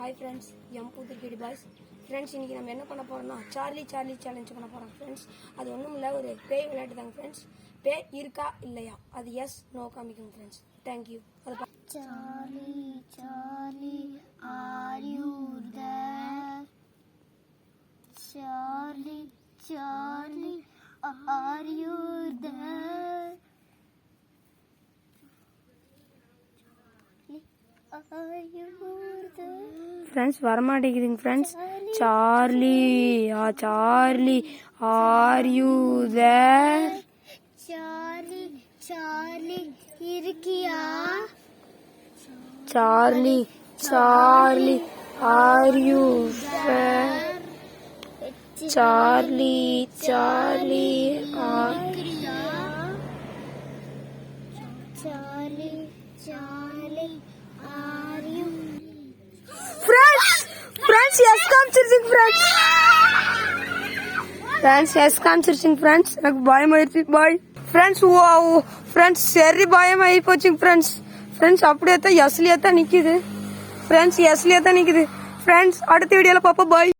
Hi friends, எம் Pudukedi boys. Friends, இன்றைக்கி நம்ம என்ன பண்ண போகிறோம்னா சார்லி சேலஞ்ச் பண்ண போகிறோம் ஃப்ரெண்ட்ஸ். அது ஒன்றும் இல்லை, ஒரு பேய் விளையாட்டு தாங்க ஃப்ரெண்ட்ஸ். பேய் இருக்கா இல்லையா அது எஸ் நோ காமிக்கும் friends. Thank you. Charlie, Charlie, are you there? Charlie, Charlie, are you there? Are you there? Friends வரமாட்டேங்குதுங்க friends. Charlie are you there? Charlie, Charlie, இருக்கியா? Charlie, are you there? Charlie, are Charlie, Charlie, are you? Friends, yes காமிச்சிருச்சுங்க friends. எனக்கு பயமாயிருச்சு. Bye friends. Wow friends, சரி பயமாயி போச்சுங்க friends. அப்படியே தான் எஸ்லியா தான் நிக்குது ஃப்ரெண்ட்ஸ். அடுத்த வீடியோல பாப்போம். பாய்.